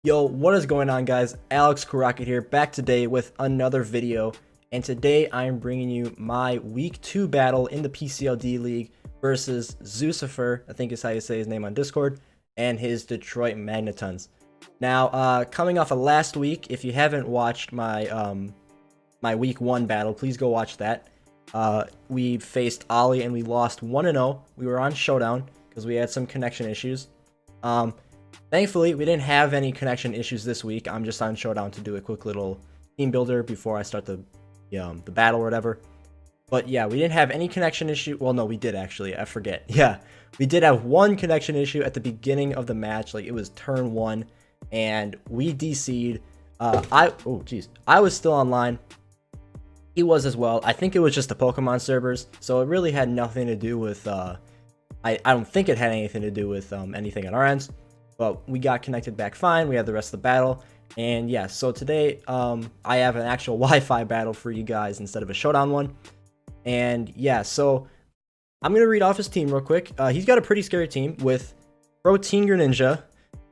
Yo, what is going on, guys? Alexcoolrocket here, back today with another video, and today I am bringing you my week 2 battle in the PCL D-League versus Zucifer, I think is how you say his name on Discord, and his Detroit Magnetons. Now, coming off of last week, if you haven't watched my my week 1 battle, please go watch that. We faced Ollie and we lost 1-0. We were on Showdown because we had some connection issues. Thankfully, we didn't have any connection issues this week. I'm just on Showdown to do a quick little team builder before I start the battle or whatever. But yeah, we didn't have any connection issue. Well, no, we did actually. I forget. Yeah, we did have one connection issue at the beginning of the match. Like, it was turn 1, and we DC'd. I was still online. He was as well. I think it was just the Pokemon servers, so it really had nothing to do with. I don't think it had anything to do with anything on our ends. But we got connected back fine. We had the rest of the battle. And yeah, so today I have an actual Wi-Fi battle for you guys instead of a Showdown one. And yeah, so I'm going to read off his team real quick. He's got a pretty scary team with Protein Greninja,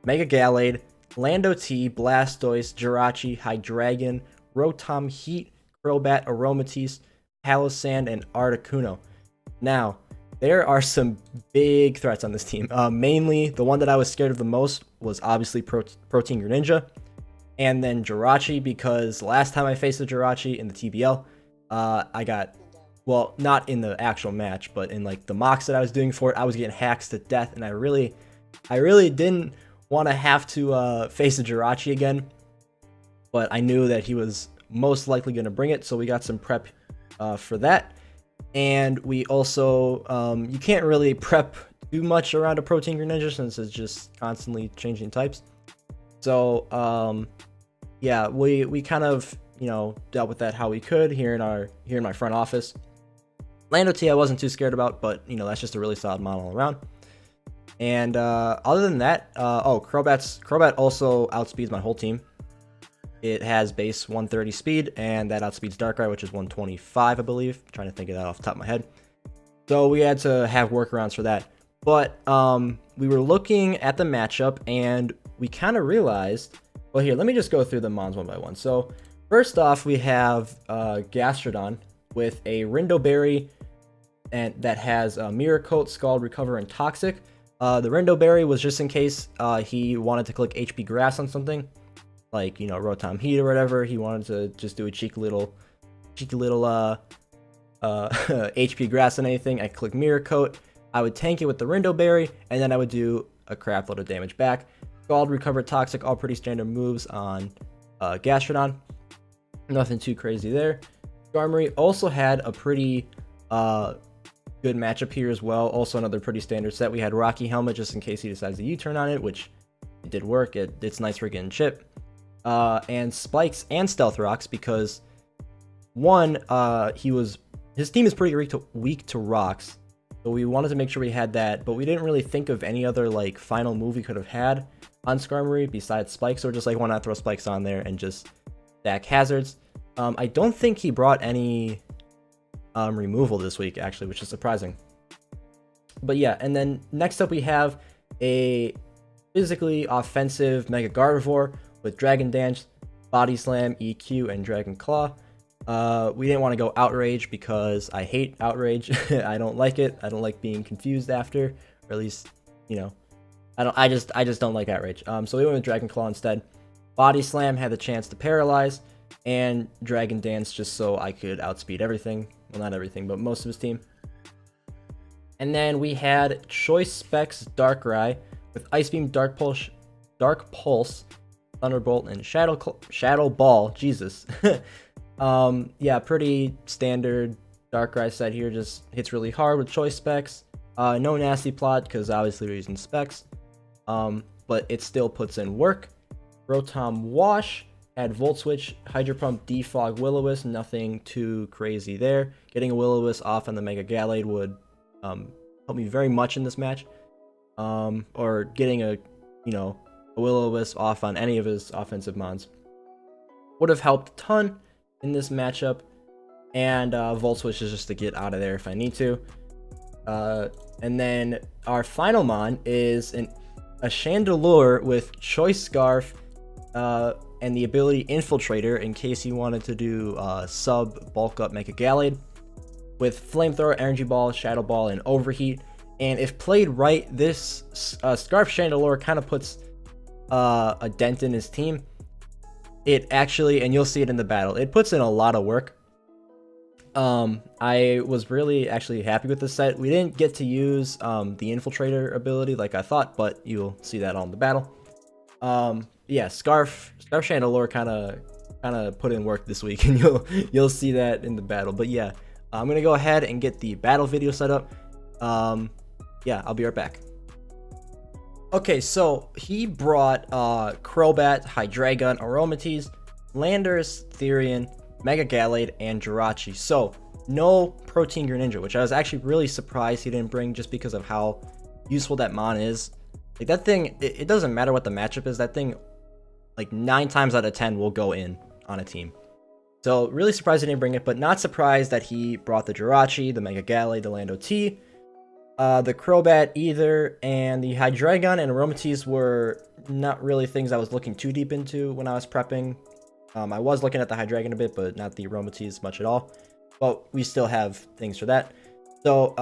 Mega Gallade, Lando T, Blastoise, Jirachi, Hydreigon, Rotom Heat, Crobat, Aromatisse, Palossand, and Articuno. Now, there are some big threats on this team. Mainly, the one that I was scared of the most was obviously Protein Greninja, and then Jirachi, because last time I faced a Jirachi in the TBL, I got, well, not in the actual match, but in like the mocks that I was doing for it, I was getting hacks to death, and I really didn't want to have to face a Jirachi again, but I knew that he was most likely going to bring it, so we got some prep for that. And we also, you can't really prep too much around a Protein Greninja since it's just constantly changing types. So, yeah, we kind of, dealt with that how we could here in my front office. Lando T I wasn't too scared about, but, that's just a really solid model all around. And other than that, Crobat also outspeeds my whole team. It has base 130 speed, and that outspeeds Darkrai, which is 125, I believe. I'm trying to think of that off the top of my head. So we had to have workarounds for that. But we were looking at the matchup, and we kind of realized... Well, here, let me just go through the mons one by one. So first off, we have Gastrodon with a Rindo Berry and that has Mirror Coat, Scald, Recover, and Toxic. The Rindo Berry was just in case he wanted to click HP Grass on something, like, Rotom Heat or whatever. He wanted to just do a cheeky little HP Grass on anything. I click Mirror Coat, I would tank it with the Rindo Berry, and then I would do a crap load of damage back. Scald, Recover, Toxic, all pretty standard moves on Gastrodon. Nothing too crazy there. Skarmory also had a pretty good matchup here as well. Also another pretty standard set. We had Rocky Helmet just in case he decides to U-turn on it, which it did work. It's nice for getting chip. And Spikes and Stealth Rocks, because one, his team is pretty weak to rocks, so we wanted to make sure we had that, but we didn't really think of any other like final move we could have had on Skarmory besides Spikes, so we're just like, why not throw Spikes on there and just stack hazards. I don't think he brought any removal this week actually, which is surprising. But yeah, and then next up we have a physically offensive Mega Gardevoir with Dragon Dance, Body Slam, EQ, and Dragon Claw. We didn't want to go Outrage because I hate Outrage. I don't like it. I don't like being confused after, or at least, I just don't like Outrage. So we went with Dragon Claw instead. Body Slam had the chance to paralyze, and Dragon Dance just so I could outspeed everything. Well, not everything, but most of his team. And then we had Choice Specs Darkrai with Ice Beam, Dark Pulse, Thunderbolt, and Shadow Ball. Jesus. Yeah, pretty standard Darkrai set here. Just hits really hard with Choice Specs. No Nasty Plot because obviously we're using Specs. But it still puts in work. Rotom Wash had Volt Switch, Hydro Pump, Defog, Will-O-Wisp. Nothing too crazy there. Getting a Will-O-Wisp off on the Mega Gallade would help me very much in this match. Or getting a Will-O-Wisp off on any of his offensive mons would have helped a ton in this matchup. And Volt Switch is just to get out of there if I need to. And then our final mon is a Chandelure with Choice Scarf, and the ability Infiltrator in case you wanted to do sub bulk up Mega Gallade with Flamethrower, Energy Ball, Shadow Ball, and Overheat. And if played right, this Scarf Chandelure kind of puts a dent in his team. It actually, and you'll see it in the battle, it puts in a lot of work. I was really actually happy with this set. We didn't get to use the Infiltrator ability like I thought, but you'll see that on the battle. Yeah, Scarf Chandelure kind of put in work this week, and you'll see that in the battle. But yeah, I'm gonna go ahead and get the battle video set up. Yeah, I'll be right back. Okay, so he brought Crobat, Hydreigon, Aromatisse, Landorus, Therian, Mega Gallade, and Jirachi. So no Protein Greninja, which I was actually really surprised he didn't bring, just because of how useful that Mon is. Like, that thing, it doesn't matter what the matchup is, that thing, like 9 times out of 10 will go in on a team. So really surprised he didn't bring it, but not surprised that he brought the Jirachi, the Mega Gallade, the Lando T, the Crobat either, and the Hydreigon and Aromatisse were not really things I was looking too deep into when I was prepping. I was looking at the Hydreigon a bit, but not the Aromatisse much at all. But we still have things for that. So,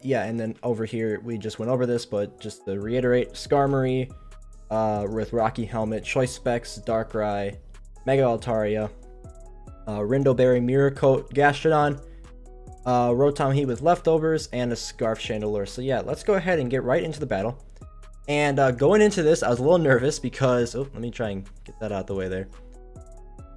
yeah, and then over here, we just went over this, but just to reiterate, Skarmory with Rocky Helmet, Choice Specs, Darkrai, Mega Altaria, Rindoberry, Mirror Coat, Gastrodon, Rotom Heat with Leftovers, and a Scarf Chandelure. So yeah, let's go ahead and get right into the battle. And going into this, I was a little nervous because, oh, let me try and get that out of the way there.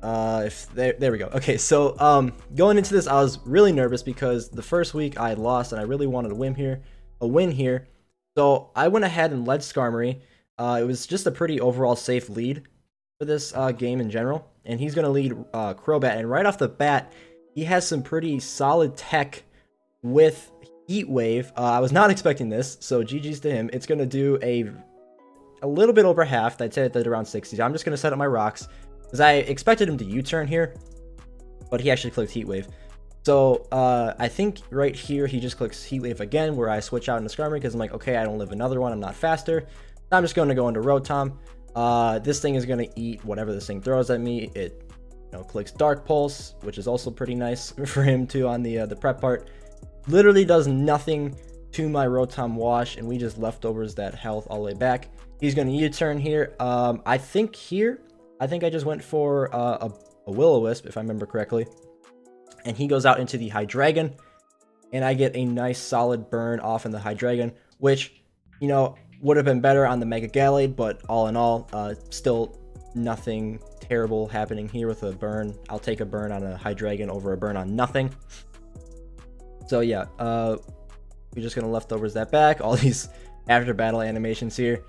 There we go. Okay, so going into this, I was really nervous because the first week I had lost and I really wanted a win here. So I went ahead and led Skarmory. It was just a pretty overall safe lead for this game in general, and he's going to lead Crobat. And right off the bat, he has some pretty solid tech with Heat Wave. I was not expecting this, so GG's to him. It's going to do a little bit over half. I'd say it did around 60. I'm just going to set up my rocks, because I expected him to U-turn here, but he actually clicked Heat Wave. So I think right here he just clicks Heat Wave again, where I switch out into Skarmory, because I'm like, okay, I don't live another one, I'm not faster. So I'm just going to go into Rotom. This thing is going to eat whatever this thing throws at me. It clicks Dark Pulse, which is also pretty nice for him too on the prep part. Literally does nothing to my Rotom Wash, and we just leftovers that health all the way back. He's going to U-turn here. I think I just went for a Will-O-Wisp, if I remember correctly. And he goes out into the Hydreigon, and I get a nice solid burn off in the Hydreigon, which, would have been better on the Mega Gallade, but all in all, still nothing terrible happening here with a burn. I'll take a burn on a Hydreigon over a burn on nothing. So yeah, we're just going to leftovers that back, all these after battle animations here.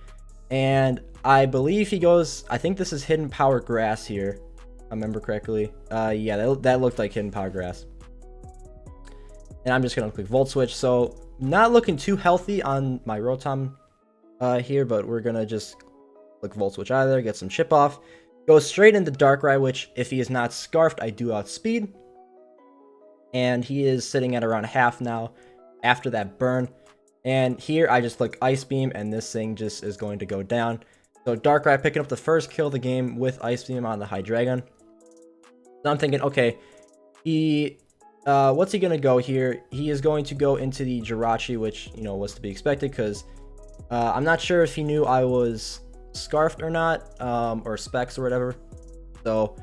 And I believe he goes, I think this is Hidden Power Grass here, if I remember correctly. Yeah, that looked like Hidden Power Grass. And I'm just going to click Volt Switch. So not looking too healthy on my Rotom here, but we're going to just click Volt Switch either, get some chip off. Goes straight into Darkrai, which if he is not Scarfed, I do outspeed. And he is sitting at around half now after that burn. And here I just click Ice Beam, and this thing just is going to go down. So Darkrai picking up the first kill of the game with Ice Beam on the Hydreigon. So I'm thinking, okay, what's he going to go here? He is going to go into the Jirachi, which, was to be expected, because I'm not sure if he knew I was Scarfed or not, or Specs or whatever. So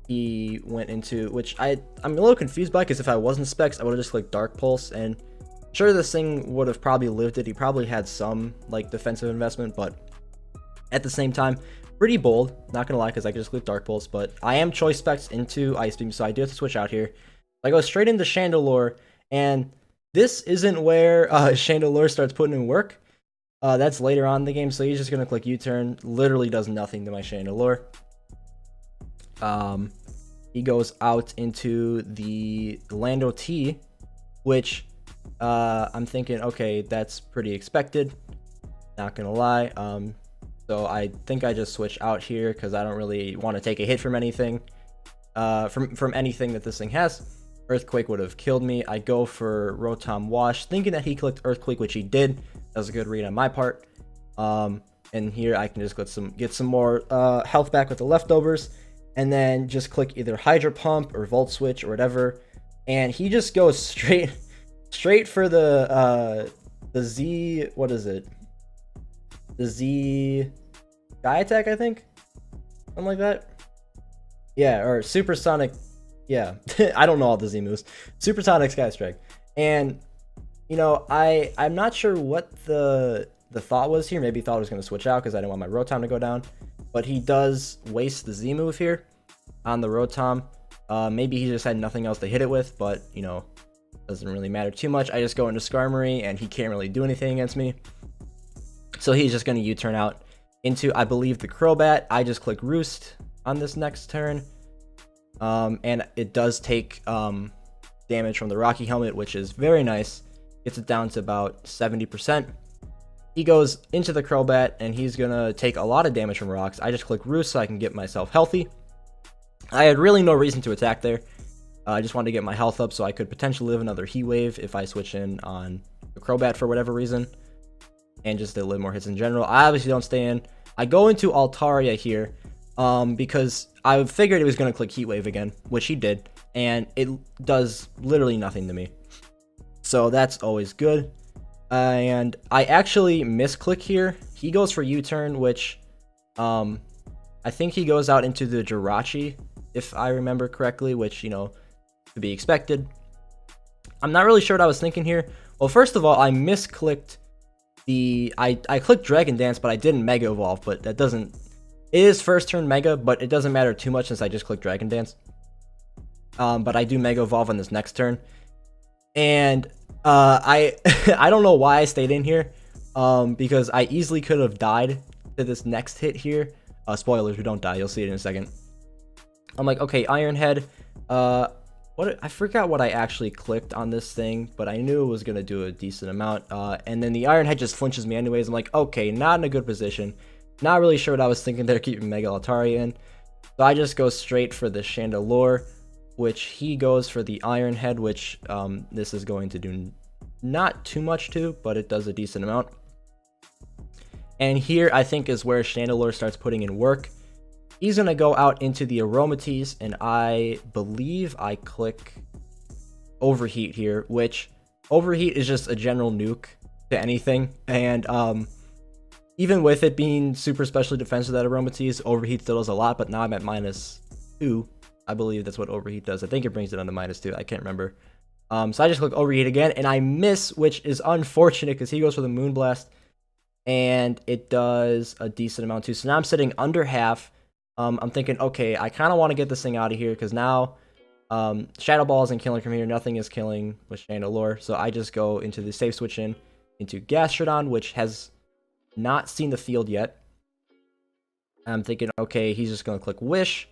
he went into, which I'm a little confused by, because if I wasn't Specs, I would have just clicked Dark Pulse, and sure, this thing would have probably lived it. He probably had some defensive investment, but at the same time, pretty bold. Not gonna lie, because I could just click Dark Pulse, but I am Choice Specs into Ice Beam, so I do have to switch out here. I go straight into Chandelure, and this isn't where Chandelure starts putting in work. That's later on in the game, so he's just gonna click U-turn. Literally does nothing to my Chandelure. He goes out into the Lando T, which I'm thinking, okay, that's pretty expected. Not gonna lie. So I think I just switch out here because I don't really want to take a hit from anything. From anything that this thing has. Earthquake would have killed me. I go for Rotom Wash, thinking that he clicked Earthquake, which he did. That was a good read on my part. and here I can just get some more health back with the leftovers, and then just click either Hydro Pump or Volt Switch or whatever, and he just goes straight for the Z, what is it? The Z Sky Attack, I think? Something like that. Yeah, or Supersonic. Yeah, I don't know all the Z moves. Supersonic Sky Strike. And, you know, I'm not sure what the thought was here. Maybe he thought I was going to switch out because I didn't want my Rotom to go down. But he does waste the Z move here on the Rotom. Maybe he just had nothing else to hit it with, but, you know, doesn't really matter too much. I just go into Skarmory, and he can't really do anything against me. So he's just going to U-turn out into, I believe, the Crobat. I just click Roost on this next turn. And it does take damage from the Rocky Helmet, which is very nice. Gets it down to about 70%. He goes into the Crobat, and he's going to take a lot of damage from rocks. I just click Roost so I can get myself healthy. I had really no reason to attack there. I just wanted to get my health up so I could potentially live another Heat Wave if I switch in on the Crobat for whatever reason. And just to live more hits in general. I obviously don't stay in. I go into Altaria here because I figured it was going to click Heat Wave again, which he did. And it does literally nothing to me. So that's always good. And I actually misclick here. He goes for U-turn, which I think he goes out into the Jirachi, if I remember correctly, which, you know, to be expected. I'm not really sure what I was thinking here. Well, first of all, I misclicked I clicked Dragon Dance, but I didn't Mega Evolve, but that doesn't, it is first turn Mega, but it doesn't matter too much since I just clicked Dragon Dance. But I do Mega Evolve on this next turn. And I don't know why I stayed in here, because I easily could have died to this next hit here. Spoilers, we don't die, you'll see it in a second. I'm like, okay, Iron Head. I forgot what I actually clicked on this thing, but I knew it was going to do a decent amount. And then the Iron Head just flinches me anyways. I'm like, okay, not in a good position. Not really sure what I was thinking there, keeping Mega Altaria in. So I just go straight for the Chandelure, which he goes for the Iron Head, which this is going to do not too much to, but it does a decent amount. And here, I think, is where Chandelure starts putting in work. He's going to go out into the Aromatisse, and I believe I click Overheat here, which Overheat is just a general nuke to anything. And even with it being super specially defensive, that Aromatisse, Overheat still does a lot, but now I'm at -2. I believe that's what Overheat does. I think it brings it on to -2. I can't remember. So I just click Overheat again, and I miss, which is unfortunate because he goes for the Moonblast, and it does a decent amount too. So now I'm sitting under half. I'm thinking, okay, I kind of want to get this thing out of here because now Shadow Ball isn't killing from here. Nothing is killing with Chandelure. So I just go into the safe switch into Gastrodon, which has not seen the field yet. I'm thinking, okay, he's just going to click Wish.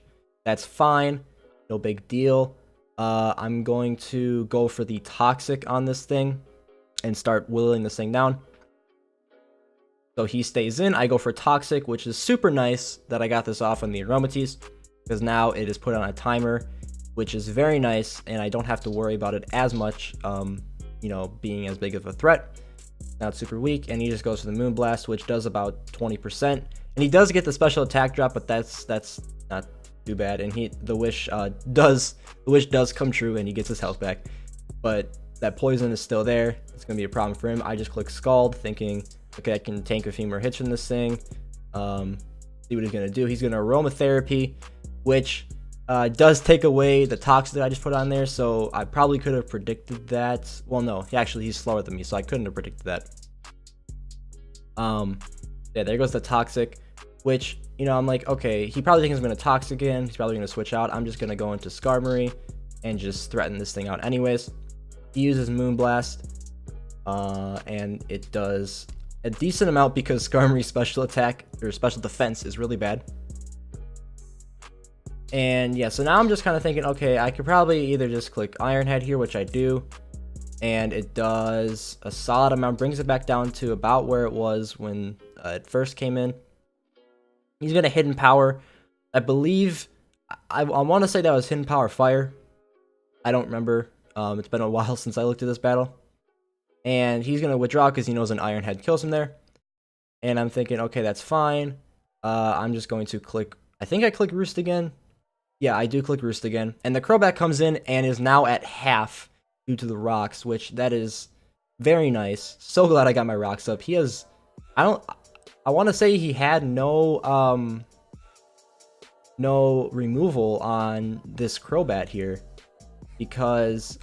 That's fine. No big deal. I'm going to go for the Toxic on this thing and start whittling this thing down. So he stays in. I go for Toxic, which is super nice that I got this off on the Aromatisse, because now it is put on a timer, which is very nice, and I don't have to worry about it as much, you know, being as big of a threat. Now it's super weak, and he just goes for the Moonblast, which does about 20%. And he does get the special attack drop, but that's not too bad. And the wish does come true, and he gets his health back. But that poison is still there. It's gonna be a problem for him. I just click Scald, thinking, okay, I can tank a few more hits from this thing. See what he's going to do. He's going to Aromatherapy, which does take away the Toxic that I just put on there. So I probably could have predicted that. Well, no, he's slower than me, so I couldn't have predicted that. Yeah, there goes the Toxic, which, you know, I'm like, okay, he probably thinks I'm going to Toxic again. He's probably going to switch out. I'm just going to go into Skarmory and just threaten this thing out anyways. He uses Moonblast, and it does a decent amount because Skarmory's special attack or special defense is really bad. And yeah, so now I'm just kind of thinking, okay, I could probably either just click Iron Head here, which I do, and it does a solid amount, brings it back down to about where it was when it first came in. He's gonna Hidden Power. I believe I want to say that was Hidden Power Fire. I don't remember. It's been a while since I looked at this battle. And he's going to withdraw because he knows an Iron Head kills him there. And I'm thinking, okay, that's fine. I'm just going to click, I think I click Roost again. Yeah, I do click Roost again. And the Crobat comes in and is now at half due to the rocks, which that is very nice. So glad I got my rocks up. He has, I want to say he had no removal on this Crobat here because,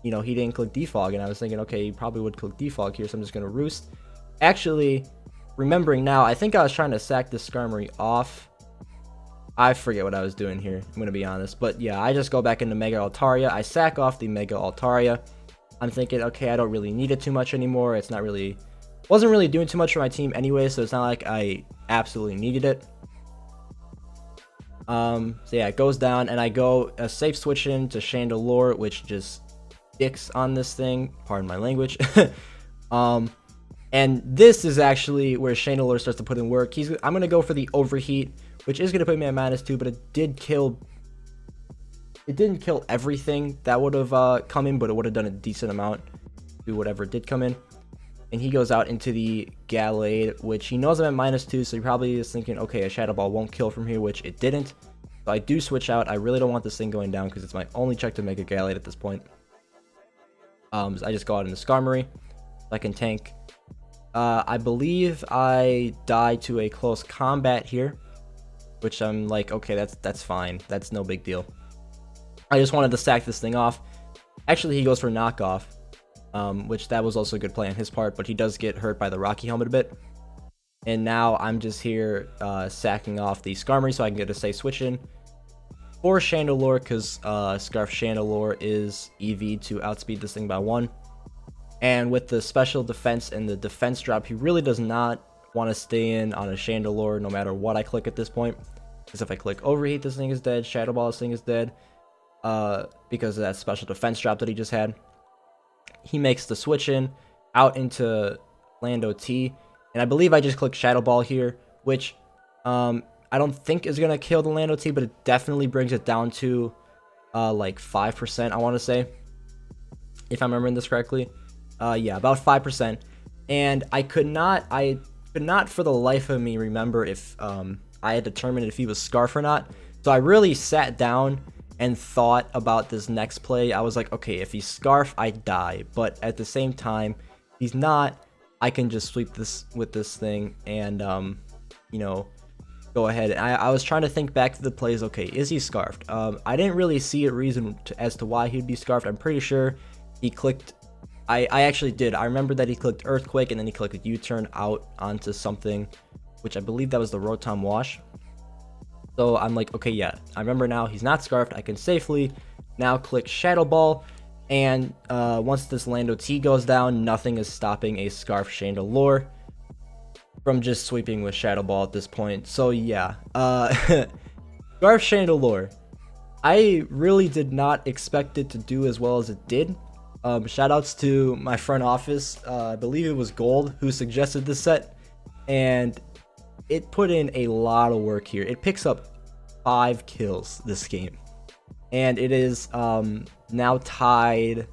you know, he didn't click Defog, and I was thinking, okay, he probably would click Defog here, so I'm just going to Roost. Actually, remembering now, I think I was trying to sack this Skarmory off. I forget what I was doing here, I'm going to be honest. But yeah, I just go back into Mega Altaria. I sack off the Mega Altaria. I'm thinking, okay, I don't really need it too much anymore. It's not really, wasn't really doing too much for my team anyway, so it's not like I absolutely needed it. So yeah, it goes down, and I go a safe switch in to Chandelure, which just dicks on this thing. Pardon my language. And this is actually where Chandelure starts to put in work. I'm gonna go for the Overheat, which is gonna put me at -2, but it didn't kill everything that would have come in, but it would have done a decent amount to whatever did come in. And he goes out into the Gallade, which he knows I'm at -2, so he probably is thinking, okay, a Shadow Ball won't kill from here, which it didn't. So I do switch out. I really don't want this thing going down because it's my only check to make a Gallade at this point. So I just go out into Skarmory. I can tank. I believe I die to a close combat here, which I'm like, okay, that's fine. That's no big deal. I just wanted to sack this thing off. Actually, he goes for knockoff, which that was also a good play on his part, but he does get hurt by the Rocky Helmet a bit. And now I'm just here sacking off the Skarmory so I can get a safe switch in for Chandelure, because Scarf Chandelure is EV to outspeed this thing by 1. And with the special defense and the defense drop, he really does not want to stay in on a Chandelure no matter what I click at this point. Because if I click Overheat, this thing is dead. Shadow Ball, this thing is dead. Because of that special defense drop that he just had. He makes the switch in out into Lando T. And I believe I just clicked Shadow Ball here, which I don't think is going to kill the Lando T, but it definitely brings it down to like 5%, I want to say. If I'm remembering this correctly. Yeah, about 5%. And I could not for the life of me remember if I had determined if he was Scarf or not. So I really sat down and thought about this next play. I was like, okay, if he's Scarf, I die. But at the same time, he's not. I can just sweep this with this thing and, you know, go ahead. I was trying to think back to the plays. Okay, is he Scarfed? I didn't really see a reason as to why he'd be Scarfed. I'm pretty sure he clicked. I actually did. I remember that he clicked Earthquake and then he clicked U-turn out onto something, which I believe that was the Rotom Wash. So I'm like, okay, yeah, I remember now he's not Scarfed. I can safely now click Shadow Ball. And once this Lando T goes down, nothing is stopping a Scarf Chandelure from just sweeping with Shadow Ball at this point. So yeah, Scarf Chandelure. I really did not expect it to do as well as it did. Shoutouts to my front office. I believe it was Gold who suggested this set, and it put in a lot of work here. It picks up 5 kills this game, and it is now tied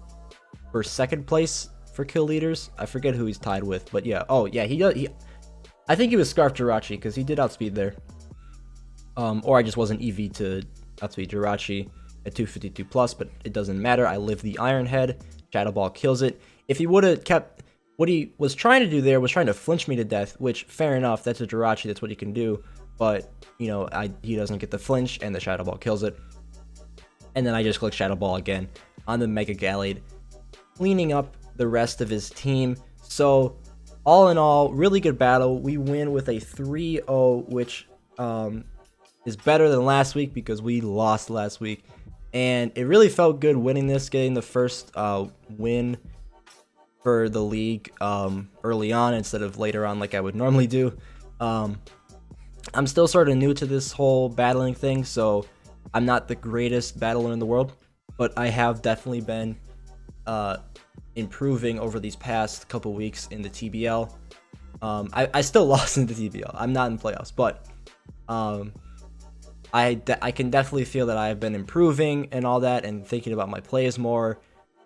for 2nd place for kill leaders. I forget who he's tied with, but yeah. Oh yeah, I think he was Scarf Jirachi because he did outspeed there. Or I just wasn't EV to outspeed Jirachi at 252 plus, but it doesn't matter. I live the Iron Head. Shadow Ball kills it. If he would have kept what he was trying to do there was trying to flinch me to death, which fair enough, that's a Jirachi, that's what he can do. But you know, he doesn't get the flinch and the Shadow Ball kills it. And then I just click Shadow Ball again on the Mega Gallade, cleaning up the rest of his team. So all in all, really good battle. We win with a 3-0, which is better than last week because we lost last week. And it really felt good winning this, getting the first win for the league early on instead of later on like I would normally do. I'm still sort of new to this whole battling thing, so I'm not the greatest battler in the world, but I have definitely been improving over these past couple weeks in the TBL. I still lost in the TBL. I'm not in playoffs, but I can definitely feel that I have been improving and all that, and thinking about my plays more,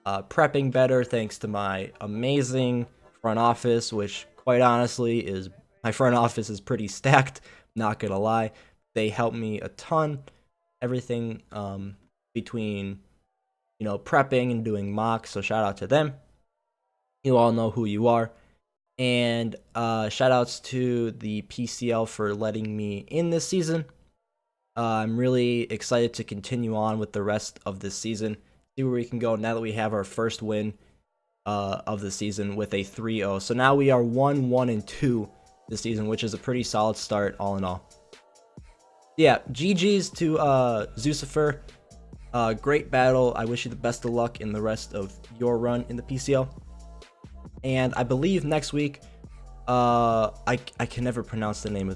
prepping better thanks to my amazing front office, which quite honestly is My front office is pretty stacked, not gonna lie. They help me a ton. Everything between, you know, prepping and doing mocks, so shout out to them. You all know who you are. And shout outs to the PCL for letting me in this season. I'm really excited to continue on with the rest of this season. See where we can go now that we have our first win of the season with a 3-0. So now we are 1-1-2 this season, which is a pretty solid start all in all. Yeah, GG's to Zucifer. Great battle. I wish you the best of luck in the rest of your run in the PCL. And I believe next week, I can never pronounce the name of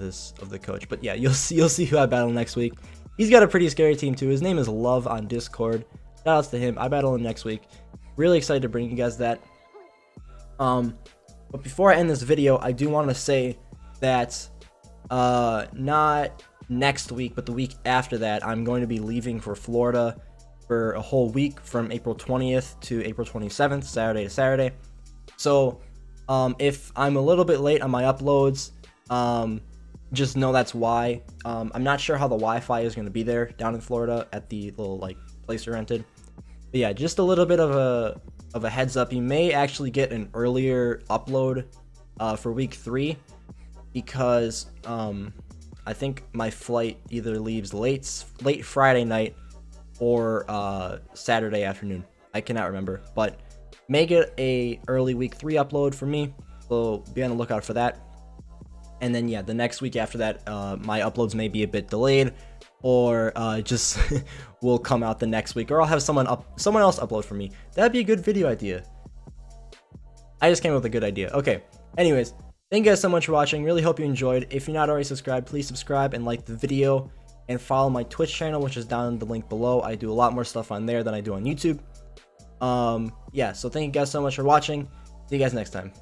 the coach, but yeah, you'll see who I battle next week. He's got a pretty scary team too. His name is Love on Discord. Shout outs to him. I battle him next week. Really excited to bring you guys that. But before I end this video, I do want to say that not next week, but the week after that, I'm going to be leaving for Florida for a whole week from April 20th to April 27th, Saturday to Saturday. So if I'm a little bit late on my uploads, just know that's why. I'm not sure how the Wi-Fi is going to be there down in Florida at the little like place we rented. But yeah, just a little bit of a heads up. You may actually get an earlier upload for week 3 because I think my flight either leaves late Friday night or Saturday afternoon. I cannot remember, but may get a early week 3 upload for me, so be on the lookout for that. And then yeah, the next week after that, my uploads may be a bit delayed, or just will come out the next week, or I'll have someone else upload for me. That'd be a good video idea. I just came up with a good idea. Okay, anyways, thank you guys so much for watching. Really hope you enjoyed. If you're not already subscribed, please subscribe and like the video, and follow my Twitch channel, which is down in the link below. I do a lot more stuff on there than I do on YouTube. Yeah, so thank you guys so much for watching. See you guys next time.